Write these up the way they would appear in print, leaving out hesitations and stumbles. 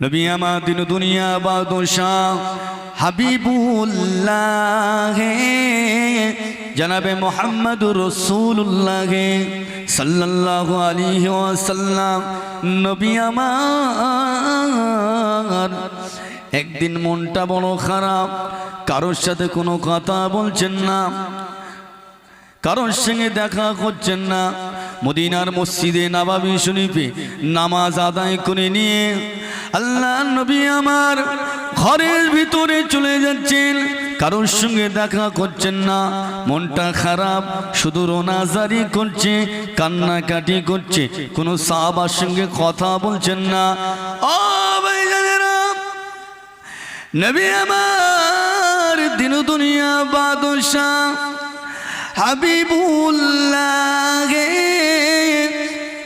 নবী আমার দিন দুনিয়া বাদশাহ হাবিবুল্লাহ জনাবে মুহাম্মদুর রাসূলুল্লাহ সাল্লাল্লাহু আলাইহি ওয়াসাল্লাম নবী আমার একদিন মনটা বড় খারাপ, কারোর সাথে কোনো কথা বলছেন না, কারোর সঙ্গে দেখা করছেন না। মদিনার মসজিদে নববী শরীফে নামাজ আদায় করে নিয়ে আল্লাহ নবী আমার ঘরের ভিতরে চলে যাচ্ছেন, কারোর সঙ্গে দেখা করছেন না, মনটা খারাপ, শুধু রোনাজারি করছে, কান্নাকাটি করছে, কোনো সাহাবার সঙ্গে কথা বলছেন না। ও ভাইজানেরা, নবী আমার দিন দুনিয়া বাদশাহ হাবিবুল্লাহ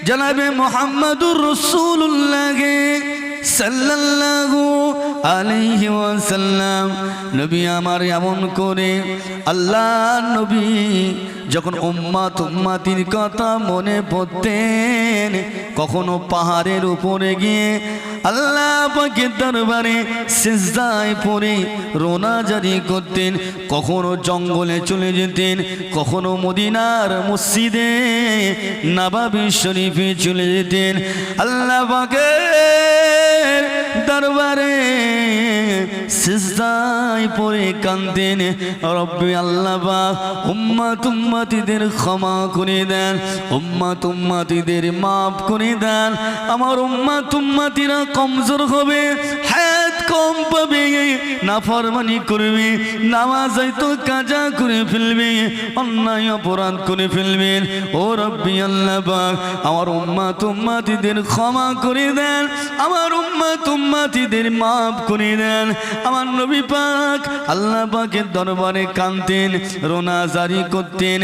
জনাবে মুহাম্মদুর রাসূলুল্লাহ সাল্লাল্লাহু আলাইহি ওয়াসাল্লাম নবী আমার এমন করে আল্লাহ নবী যখন উম্মতির কথা মনে পড়তেন, কখনো পাহাড়ের উপরে গিয়ে আল্লাহ পাকের দরবারে সিজদায় পড়ে রোনাজারি করতেন, কখনো জঙ্গলে চলে যেতেন, কখনো মদিনার মসজিদে নববী শরীফে চলে যেতেন, আল্লাহ পাকের দরবারে সিজদায় পড়ে কাঁদতেন, রব্বি আল্লাহ পাক উম্মতিদের ক্ষমা করে দেন, উম্মতিদের মাফ করে দেন। আমার উম্মতিরা কমজোর হবে, হায়াত কম পাবে, নাফরমানি করবে, নামাজ হয়তো কাজা করে ফেলবে, অন্যায় অপরাধ করে ফেলবেন। ও রব্বি আল্লাহ পাক আমার উম্মতিদের ক্ষমা করে দেন, আমার উম্মতিদের মাফ করে দেন। আমার নবী পাক আল্লাহ পাকের দরবারে কাঁদতেন, রোনাজারি করতেন।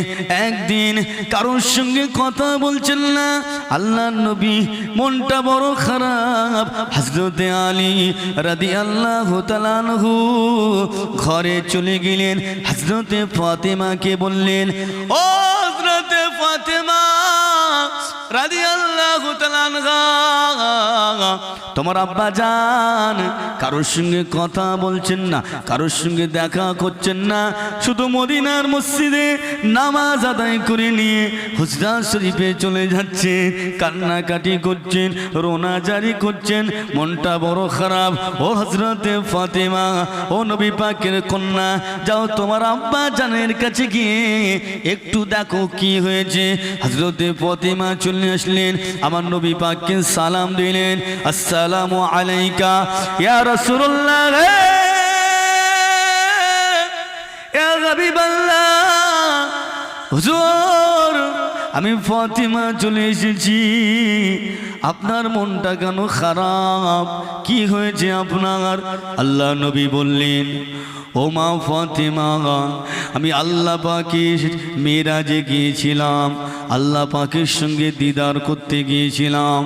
একদিন কারোর সঙ্গে কথা বলছেন না, আল্লাহ নবী মনটা বড় খারাপ। হযরতে আলী রাদিয়াল্লাহু তাআলা আনহু ঘরে চলে গেলেন, হযরতে ফাতেমাকে বললেন, ও হযরতে ফাতেমা রাদিয়াল্লাহু তাআলা আনহা, তোমার আব্বা জান কারোর সঙ্গে কথা বলছেন না, কারোর সঙ্গে দেখা করছেন না, শুধু মদিনার মসজিদে নামাজ আদায় করে নিয়ে হুজরা শরীফে চলে যাচ্ছে, কান্নাকাটি করছেন, রোনাজারি করছেন, মনটা বড় খারাপ। ও হযরতে ফাতেমা, ও নবী পাকের কন্যা, যাও তোমার আব্বা জানের কাছে গিয়ে একটু দেখো কি হয়েছে। হযরতে ফাতেমা চলে আসলেন, আমার নবী পাককে সালাম দিলেন, আসসালামু আলাইকা ইয়া রাসূলুল্লাহ, ইয়া হাবিবাল্লাহ, হুজুর আমি ফাতেমা চলে এসেছি, আপনার মনটা কেন খারাপ, কি হয়েছে আপনার? আল্লাহ নবী বললেন, ও মা ফাতেমা, আমি আল্লাহ পাকের মেরাজে গিয়েছিলাম, আল্লাহ পাকের সঙ্গে দিদার করতে গিয়েছিলাম।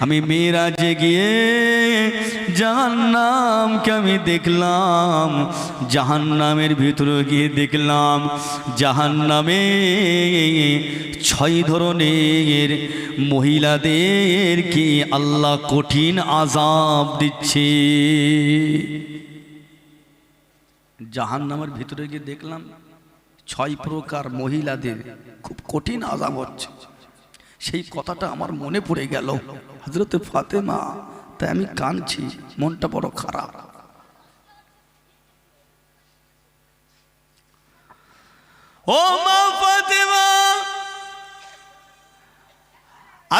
আমি মেরাজে গিয়ে জাহান্নামকে আমি দেখলাম, জাহান্নামের ভিতরে গিয়ে দেখলাম জাহান্নামে 6 ধরনের মহিলাদেরকে আল্লাহ কঠিন আযাব দিচ্ছে। জাহান্নামের ভিতরে গিয়ে দেখলাম 6 প্রকার মহিলাদের খুব কঠিন আযাব হচ্ছে। সেই কথাটা আমার মনে পড়ে গেল, হযরতে ফাতেমা, তাই আমি কাঁদছি, মনটা বড় খারাপ। ও মা ফাতেমা,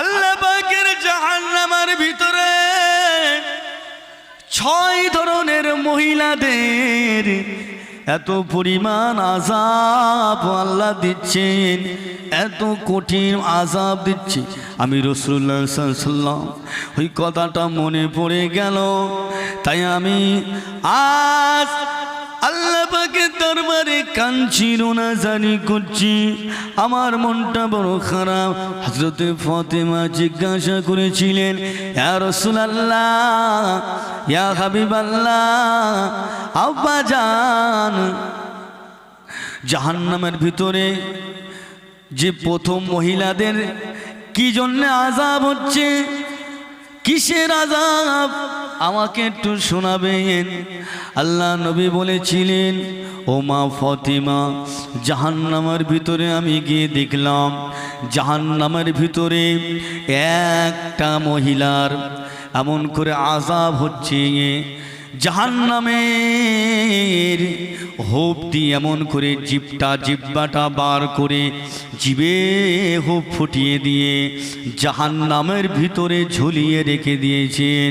আল্লাহ পাকের জাহান্নামের ভিতরে 6 ধরনের মহিলাদের এত পরিমাণ আযাব আল্লাহ দিচ্ছেন, এত কঠিন আযাব দিচ্ছে। আমি রাসূলুল্লাহ সাল্লাল্লাহু আলাইহি ওয়াসাল্লাম ওই কথাটা মনে পড়ে গেল, তাই আমি আজ আল্লাহ পাকের দরবারে কাঁদছি, রোনাজারি করছি, আমার মনটা বড় খারাপ। হযরতে ফাতেমা জিজ্ঞাসা করেছিলেন, ইয়া রাসূলুল্লাহ, ইয়া হাবিবাল্লাহ, আব্বা জান, জাহান্নামের ভিতরে যে প্রথম মহিলাদের কি জন্য আযাব হচ্ছে, কিসের আযাব? আমাকে একটু শোনাবেন। আল্লাহ নবী বলেছিলেন, ও মা ফাতিমা, জাহান্নামের ভিতরে আমি গিয়ে দেখলাম, জাহান্নামের ভিতরে একটা মহিলার এমন করে আযাব হচ্ছে, জাহান্নামের হোপ দিয়ে এমন করে জিব্বাটা বার করে জিবে হোপ ফুটিয়ে দিয়ে জাহান্নামের ভিতরে ঝুলিয়ে রেখে দিয়েছেন।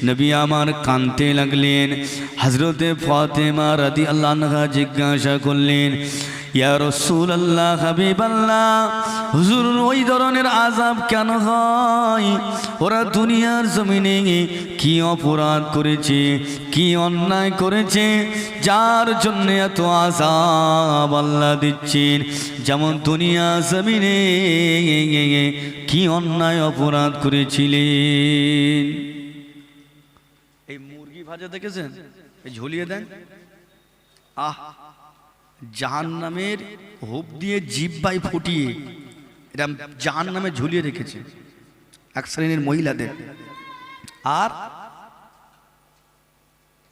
নবী আমার কাঁদতে লাগলেন। হযরতে ফাতেমা রাদিয়াল্লাহু আনহা জিজ্ঞাসা করলেন, ইয়া রাসূলুল্লাহ, হাবিবাল্লাহ, হুজুর ওই ধরনের আযাব কেন হয়? ওরা দুনিয়ার জমিনে কি অপরাধ করেছে, কি অন্যায় করেছে যার জন্য এত আযাব আল্লাহ দিচ্ছেন? যেমন দুনিয়া জমিনে কি অন্যায় অপরাধ করেছিলেন। এই মুরগি ভাজা দেখেছেন, এই ঝুলিয়ে দেন, জাহান্নামের হোপ দিয়ে জিহ্বায় ফুটিয়ে এটা জাহান্নামে ঝুলিয়ে রেখেছে এক শ্রেণীর মহিলাদের। আর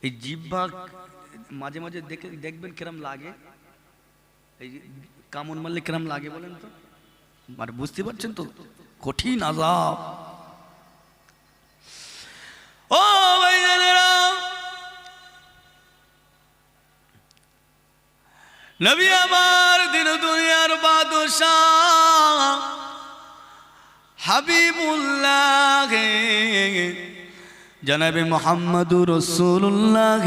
এই জিহ্বা মাঝে মাঝে দেখবেন কিরম লাগে, এই কামড় মারলে কিরম লাগে বলেন তো? আর বুঝতে পারছেন তো, কঠিন আযাব। ও ভাইজানেরা, নবী আমার দিন দুনিয়ার বাদশাহ হাবিবুল্লাহ জনাবে মুহাম্মদুর রাসূলুল্লাহ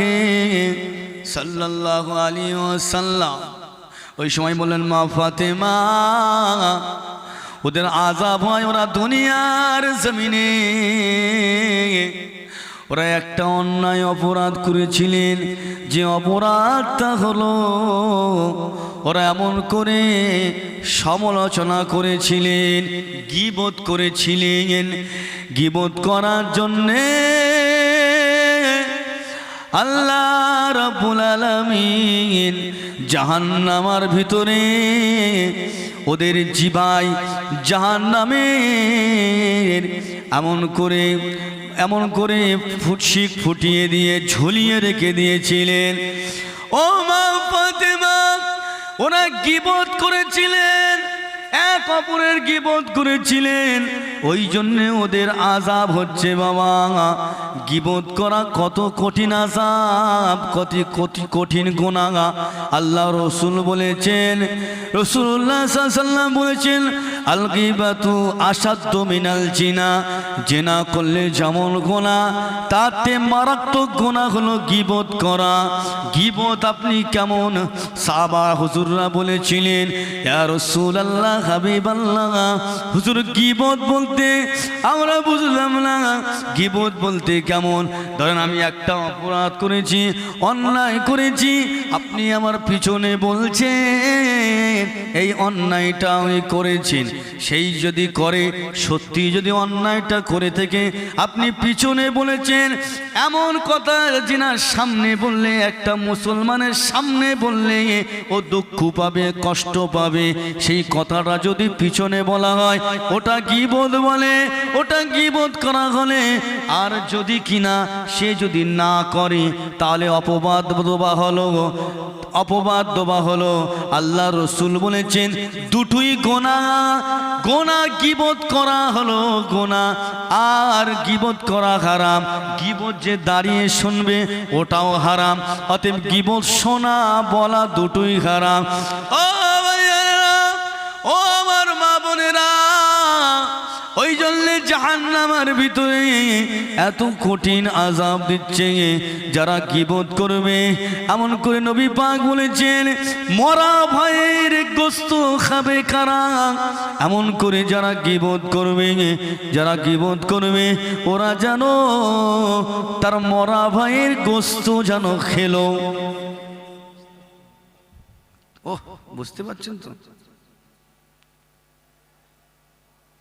সাল্লাল্লাহু আলাইহি ওয়াসাল্লাম ওই সময় বললেন, মা ফাতেমা, ওদের আযাব হয়, ওরা দুনিয়ার জমিনে ওরা একটা অন্যায় অপরাধ করেছিলেন। যে অপরাধটা হলো, ওরা এমন করে সমালোচনা করেছিলেন, গীবত করেছিলেন। গীবত করার জন্যে আল্লাহ রাব্বুল আলামিন জাহান্নামের ভিতরে ওদের জিবায় জাহান্নামের এমন করে ফুটশিক ফুটিয়ে দিয়ে ঝুলিয়ে রেখে দিয়েছিলেন। ও মা ফাতেমা, ওরা গীবত করেছিলেন, এক অপরের গীবত করেছিলেন, ওই জন্যে ওদের আযাব হচ্ছে। বাবা, গীবত করা কত কঠিন আযাব, কত কঠিন গুনাহ। আল্লাহ রসুল বলেছেন, রাসূলুল্লাহ সাল্লাল্লাহু আলাইহি ওয়াসাল্লাম বলেছেন, আল গীবাতু আসাদ্দু মিনাল জিনা। জিনা করলে যেমন গুনাহ, তাতে মারাত্মক গুনাহ হলো গীবত করা। গীবত আপনি কেমন? সাহাবা হুজুররা বলেছিলেন, ইয়া রাসূলুল্লাহ, হাবিবাল্লাহ, হুজুর গীবত বলতে আমরা বুঝলাম না, গীবত বলতে কেমন? ধরেন আমি একটা অপরাধ করেছি, অন্যায় করেছি, আপনি আমার পিছনে বলছেন এই অন্যায়টা আমি করেছেন। সেই যদি করে, সত্যি যদি অন্যায়টা করে থেকে আপনি পিছনে বলেছেন, এমন কথা জিনার সামনে বললে, একটা মুসলমানের সামনে বললে ও দুঃখ পাবে, কষ্ট পাবে। সেই কথাটা যদি পিছনে বলা হয়, ওটা গীবত বলে, ওটা গীবত করা হলে। আর যদি কিনা সে যদি না করে, তাহলে অপবাদ দেওয়া হলো। আল্লাহ রসুল বলেছেন, দুটোই গুনাহ। গুনাহ গীবত করা হলো গুনাহ, আর গীবত করা হারাম। গীবত যে দাঁড়িয়ে শুনবে ওটাও হারাম। অতএব গীবত শোনা বলা দুটোই হারাম। ও ভাইয়েরা, ও আমার মা বোনেরা, ওই জন্য জাহান্নামের ভিতরে এত কঠিন আযাব দিচ্ছে যারা গীবত করবে। এমন করে নবী পাক বলেছেন, মরা ভাইয়ের গোশত খাবে কারা? এমন করে যারা গীবত করবে ওরা যেন তার মরা ভাইয়ের গোশত যেন খেলো। ওহ, বুঝতে পারছেন তো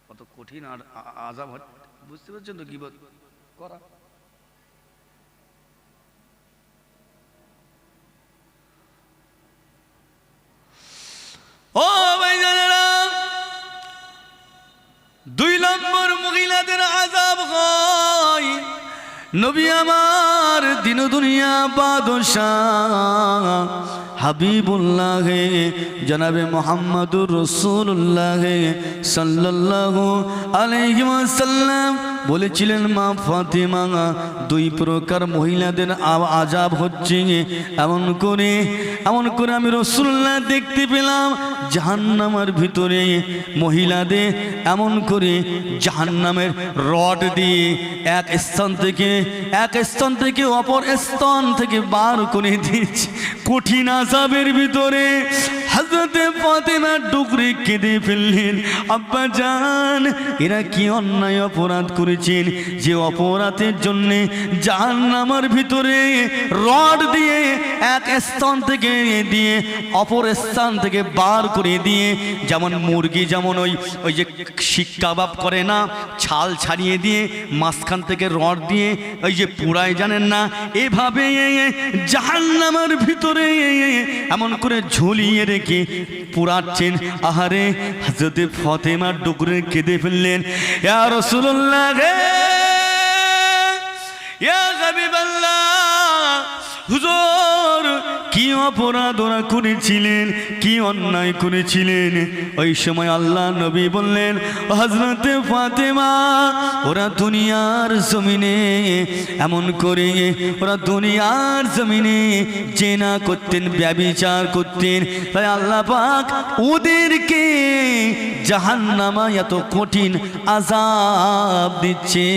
কত কঠিন আর আযাব, বুঝতে পারছেন তো গীবত করা। ও ভাইজানেরা, 2 নম্বর মহিলাদের আযাব হয় নবী আমার দিন দুনিয়া বাদশাহ হাবিবুল্লাহ জনাবে মুহাম্মদুর রাসূলুল্লাহ সাল্লাল্লাহু আলাইহি ওয়াসাল্লাম বলেছিলেন, মা ফাতেমা, দুই প্রকার মহিলাদের আযাব হচ্ছে। এমন করে আমি রাসূলুল্লাহ দেখতে পেলাম জাহান্নামের ভিতরে মহিলাদের এমন করে জাহান্নামের রড দিয়ে এক স্থান থেকে অপর স্থান থেকে বার করে দিয়েছে। কঠিন আযাবের ভিতরে হযরতে ফাতেমা ডুকরে কেঁদে ফেললেন, আব্বা জান, এরা কি অন্যায় অপরাধ করেছেন যে অপরাধের জন্য জাহান্নামের ভিতরে রড দিয়ে এক স্থান থেকে দিয়ে অপর স্থান থেকে বার করে দিয়ে, যেমন মুরগি যেমন ওই যে শিক কাবাব করে না, ছাল ছাড়িয়ে দিয়ে মাঝখান থেকে রড দিয়ে ওই যে পুরায়, জানেন না, এভাবে জাহান্নামের ভিতরে এমন করে ঝুলিয়ে রেখে পুরাচ্ছেন। আহারে হযরতে ফাতেমা ডুকরে কেঁদে ফেললেন, ইয়া রাসূলুল্লাহ রে, ইয়া হাবিবাল্লাহ, হুজুর কি অপরাধ ওরা করেছিলেন, কি অন্যায় করেছিলেন? ওই সময় আল্লাহ নবী বললেন, হযরতে ফাতেমা, ওরা দুনিয়ার জমিনে এমন করে ওরা দুনিয়ার জমিনে জেনা করতেন, ব্যভিচার করতেন, তাই আল্লাহ পাক ওদেরকে জাহান্নামে এত কঠিন আযাব দিচ্ছে।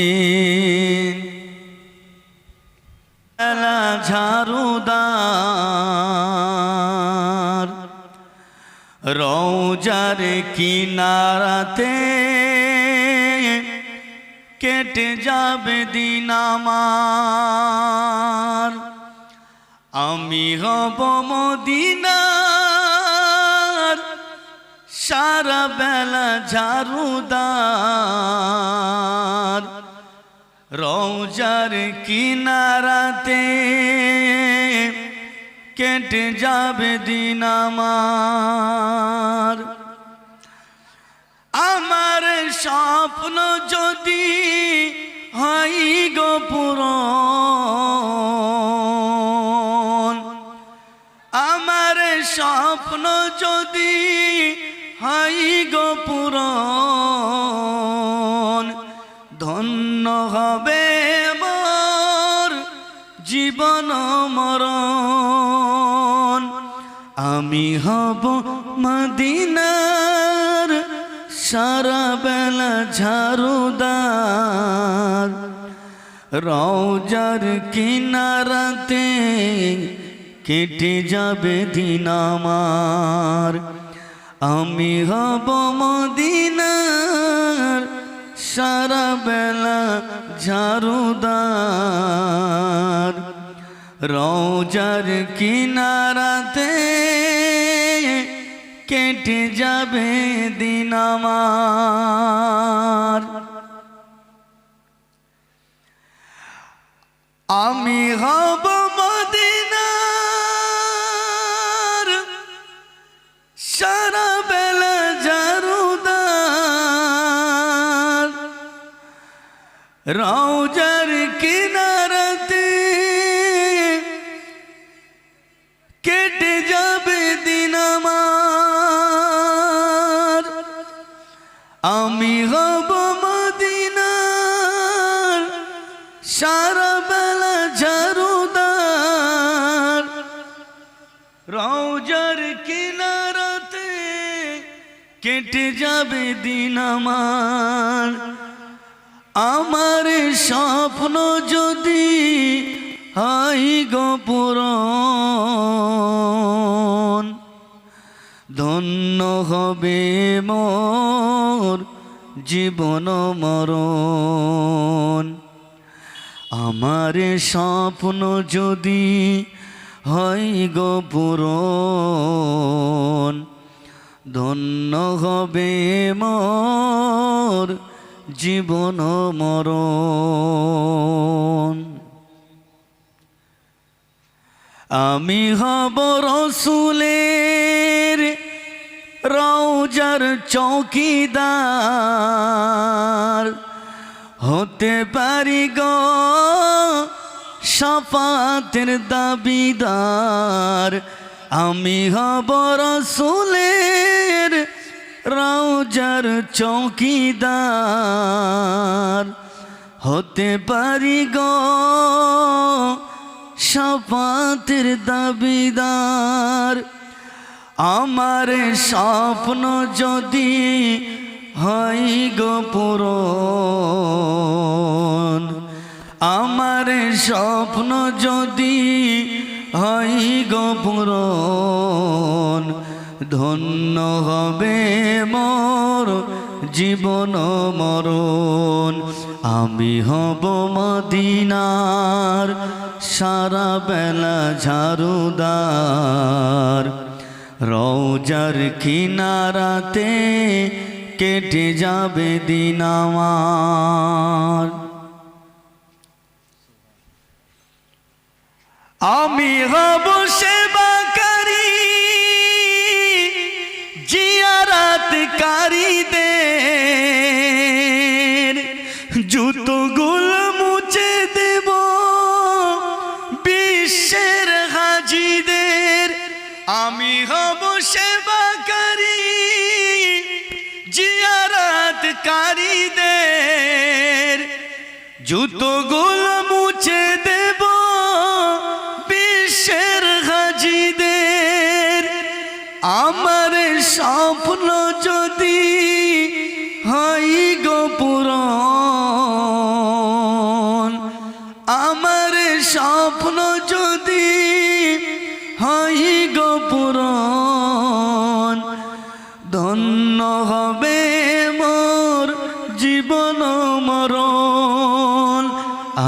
ঝাড়ুদার রওজার কিনারাতে কেটে যাবে দিন আমার, আমি হব মদিনার সারা বেলা ঝাড়ুদার, রওজার কিনারাতে কেটে যাবে দিন আমার। আমার স্বপ্ন যদি হয় গো পূরণ, আমার স্বপ্ন যদি হয় গো পূরণ, ধন্য হবে মোর জীবন মরণ, আমি হব মদিনার সারা বেলা ঝাড়ুদার, রওজার কিনারাতে কেটে যাবে দিন আমার, আমি হব মদিনার সারা বেলা ঝাড়ুদার, রওজার কিনারাতে কেটে যাবে দিন আমার। আমি হব মদিনার সারা বেলা ঝাড়ুদার, রওজার কিনারাতে কেটে যাবে দিন আমার, আমি হব মদিনার সারা বেলা ঝাড়ুদার, রওজার কিনারাতে কেটে যাবে দিন আমার। আমার স্বপ্ন যদি হয় গো পূরণ, ধন্য হবে মোর জীবন মরণ, আমার স্বপ্ন যদি হয় গো পূরণ, ধন্য হবে মোর জীবন মরণ। আমি হব রসুলের রওজার চৌকিদার, হতে পারি গো শাফাতের দাবিদার আমি হব রাসূলের রওজার চৌকিদার হতে পারি গো শাফাতের দাবিদার আমার স্বপ্ন যদি হয় গো পূরণ আমার স্বপ্ন যদি হয় গো পূরণ ধন্য হবে মোর জীবন মরণ আমি হব মদিনার সারা বেলা ঝাড়ুদার রওজার কিনারাতে কেটে যাবে দিন আমার আমি হব সেবাকারী জিয়ারাতকারীদের জুতোগুলো মুছে দেব বিশ্বের হাজিদের আমি হব সেবাকারী জিয়ারাতকারীদের জুতোগুলো মুছে দেব বিশ্বের হাজিদের আমার স্বপ্ন যদি হয় গো পূরণ আমার স্বপ্ন যদি হয় গো পূরণ ধন্য হবে মোর জীবন মরণ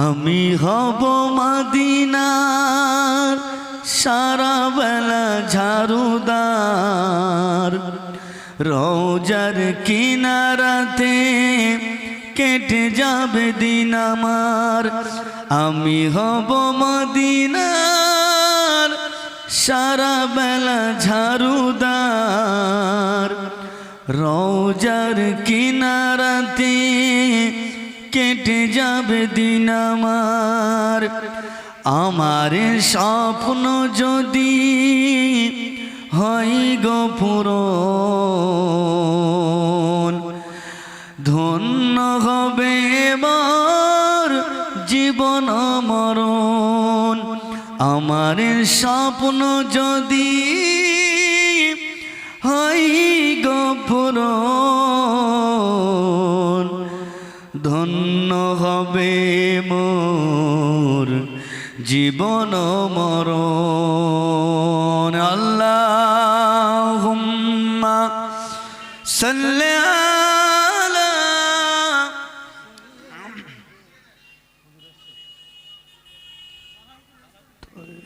আমি হব মদিনার সারা বেলা ঝাড়ুদার রওজার কিনারাতে কেটে যাবে দিন আমার আমি হব মদিনার সারা বেলা ঝাড়ুদার রওজার কিনারাতে কেটে যাবে দিন আমার আমার স্বপ্ন যদি হয় গো পূরণ ধন্য হবে মোর জীবন মরণ আমার স্বপ্ন যদি হয় গো পূরণ ধন্য হবে মোর জীবন মরণ আল্লাহুম্মা সাল্লি আলা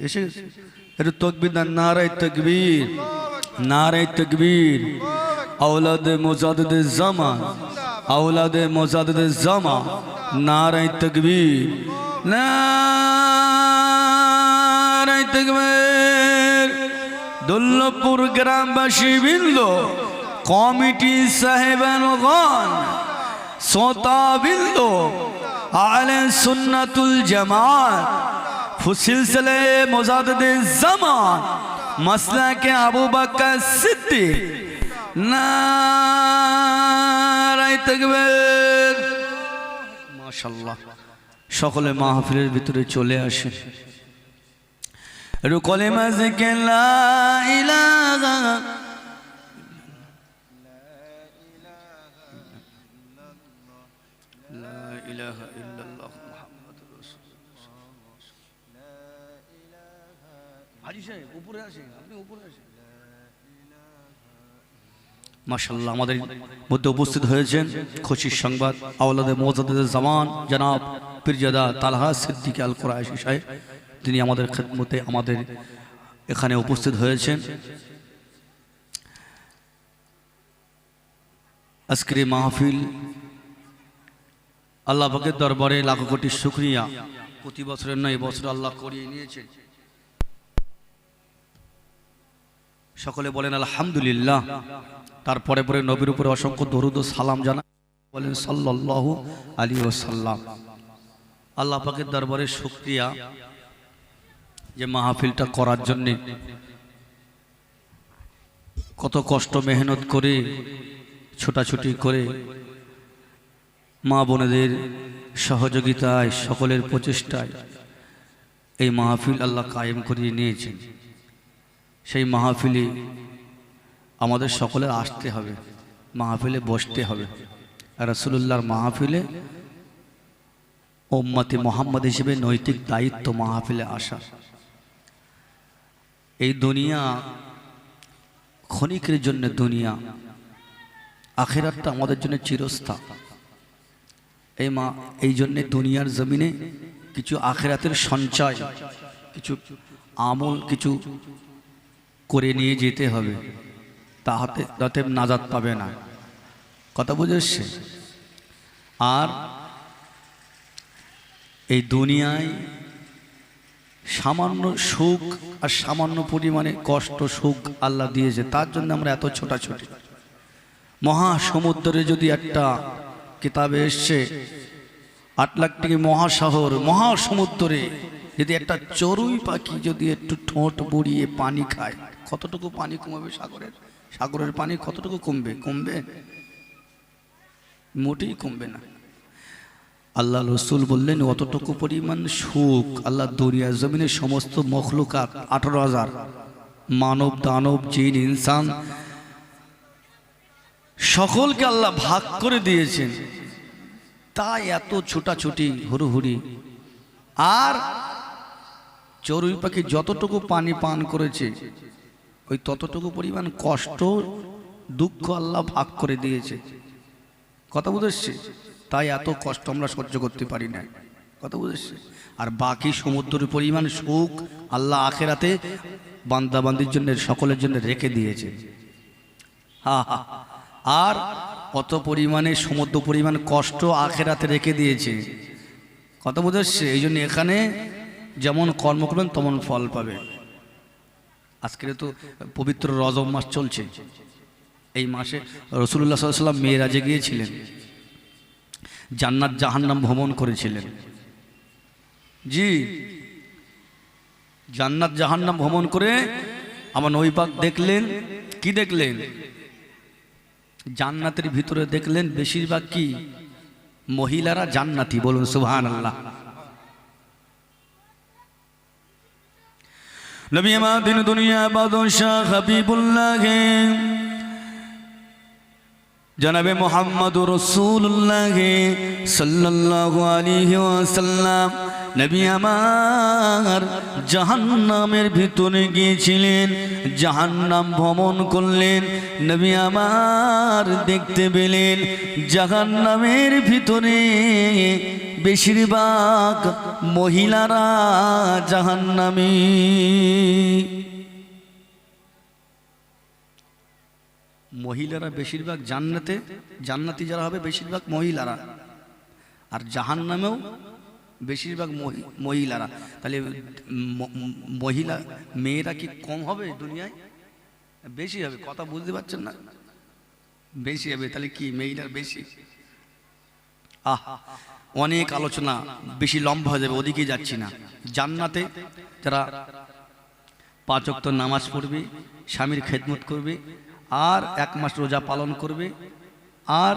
এসে একটু তাকবীর দেন নারায়ে তাকবীর নারায়ে তাকবীর আওলাদে মুজাদ্দিদে জামান আওলাদে মুজাদ্দিদে জামান নারায়ে তাকবীর নারায়ে তাকবীর দুল্লভপুর গ্রামবাসী বৃন্দ কমিটি সাহেবানগণ শ্রোতা বৃন্দ আহলে সুন্নাতুল জামাত সিলসিলে মুজাদ্দিদে জামান মাসলাকে আবু বকর সিদ্দিক নারায়ে তাকবীর মাশাআল্লাহ সকলে মাহফিলের ভিতরে চলে আসে একটু কলেমা জিকির লা ইলাহা লা ইলাহা ইল্লাল্লাহ মুহাম্মাদুর রাসূলুল্লাহ হাজী সাহেব উপরে আসেন আপনি উপরে আসেন মাশাআল্লাহ আমাদের মধ্যে উপস্থিত হয়েছেন খুশির সংবাদ আওলাদে মুজাদ্দিদে জামান জনাব পীরজাদা তালহা সিদ্দিকী আল কুরাইশি সাহেব তিনি আমাদের খিদমতে আমাদের এখানে উপস্থিত হয়েছেন আজকের এই মাহফিল আল্লাহ পাকের দরবারে লাখ কোটি শুকরিয়া প্রতি বছরের নয় বছর আল্লাহ করিয়ে নিয়েছেন সকলে বলেন আলহামদুলিল্লাহ তারপরে পরে নবীর উপরে অসংখ্য দরুদ ও সালাম জানাই বলেন সাল্লাল্লাহু আলাইহি ওয়াসাল্লাম আল্লাহ পাকের দরবারে শুকরিয়া যে মাহফিলটা করার জন্যে কত কষ্ট মেহনত করে ছোটাছুটি করে মা বোনেদের সহযোগিতায় সকলের প্রচেষ্টায় এই মাহফিল আল্লাহ কায়েম করিয়ে নিয়েছেন। সেই মাহফিলে আমাদের সকলের আসতে হবে, মাহফিলে বসতে হবে। রাসূলুল্লাহর মাহফিলে উম্মতে মুহাম্মদ হিসেবে নৈতিক দায়িত্ব মাহফিলে আসা। এই দুনিয়া ক্ষণিকের জন্য দুনিয়া, আখিরাতটা আমাদের জন্য চিরস্থায়ী। এই জন্যে দুনিয়ার জমিনে কিছু আখিরাতের সঞ্চয়, কিছু আমল কিছু করে নিয়ে যেতে হবে, তাতে নাজাত পাবে না। কথা বুঝেছে? আর এই দুনিয়ায় সামান্য সুখ আর সামান্য পরিমাণে কষ্ট সুখ আল্লাহ দিয়েছে, তার জন্য আমরা এত ছোটাছুটি। মহাসমুদ্রে যদি একটা কিতাবে এসছে আটলান্টিক মহাসাগর মহাসমুদ্রে যদি একটা চড়ুই পাখি যদি একটু ঠোঁট বুড়িয়ে পানি খায়, কতটুকু পানি কমবে? সাগরের পানি কতটুকু কমবে? মোটেই কমবে না। আল্লাহ রসুল বললেন অতটুকু পরিমাণ সুখ আল্লাহ দুনিয়া জমিনের সমস্ত মখলুকাত 18,000 মানব দানব জিন ইনসান সকলকে আল্লাহ ভাগ করে দিয়েছেন। তাই এত ছোটাছুটি হুড়ুহুড়ি। আর চড়ুই পাখি যতটুকু পানি পান করেছে ওই ততটুকু পরিমাণ কষ্ট দুঃখ আল্লাহ ভাগ করে দিয়েছে। কথা বুঝেছে? তাই এত কষ্ট আমরা সহ্য করতে পারি না। কথা বুঝেছে? আর বাকি সমুদ্রের পরিমাণ সুখ আল্লাহ আখিরাতে বান্দাবান্দির জন্য সকলের জন্য রেখে দিয়েছে। আর অত পরিমাণে সমুদ্র পরিমাণ কষ্ট আখিরাতে রেখে দিয়েছে। কথা বুঝেছে? এই জন্য এখানে যেমন কর্ম করবেন তেমন ফল পাবে। আজকে তো পবিত্র রজব মাস চলছে। এই মাসে রাসূলুল্লাহ সাল্লাল্লাহু আলাইহি ওয়াসাল্লাম মেরাজে গিয়েছিলেন, জান্নাত জাহান্নাম ভ্রমণ করেছিলেন। জি, জান্নাত জাহান্নাম ভ্রমণ করে আমার নবী পাক দেখলেন, কি দেখলেন? জান্নাতের ভিতরে দেখলেন বেশিরভাগ কি মহিলারা জান্নাতি। বলুন সুবহানাল্লাহ। নবী আমাদের দুনিয়া বাদশাহ হাবিবুল্লাহ জনাবে মুহাম্মদুর রাসূলুল্লাহ সাল্লাল্লাহু আলাইহি ওয়াসাল্লাম নবী আমার জাহান্নামের ভিতরে গিয়েছিলেন, জাহান্নাম ভ্রমণ করলেন। নবী আমার দেখতে পেলেন জাহান্নামের ভিতরে বেশিরভাগ মহিলারা জাহান্নামী। মহিলারা বেশিরভাগ জান্নাতি যারা হবে বেশিরভাগ মহিলারা, আর জাহান্নামেও বেশিরভাগ মহিলারা। তাহলে মহিলা মেয়েরা কি কম হবে দুনিয়ায়? বেশি হবে। কথা বুঝতে পারছেন না? বেশি হবে। তাহলে কি মেয়েরার বেশি? অনেক আলোচনা, বেশি লম্বা হয়ে যাবে, ওদিকে যাচ্ছি না। জান্নাতে যারা 5 ওয়াক্ত নামাজ পড়বে, স্বামীর খেদমত করবে, আর 1 মাস রোজা পালন করবে, আর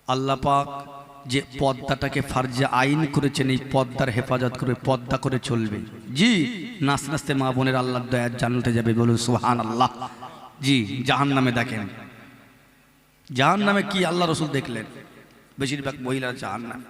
আল্লাহ পাক যে পর্দাটাকে ফারজে আইন করেছেন এই পর্দার হেফাজত করবে, পর্দা করে চলবে। জি, নাচতে নাচতে মা বোনের আল্লাহর দয়ার জান্নাতে যাবে। বলুন সুবহানাল্লাহ। জি, জাহান্নামে দেখেন, জাহান্নামে কি আল্লাহ রসুল দেখলেন? বেশিরভাগ মহিলা জাহান্নামে।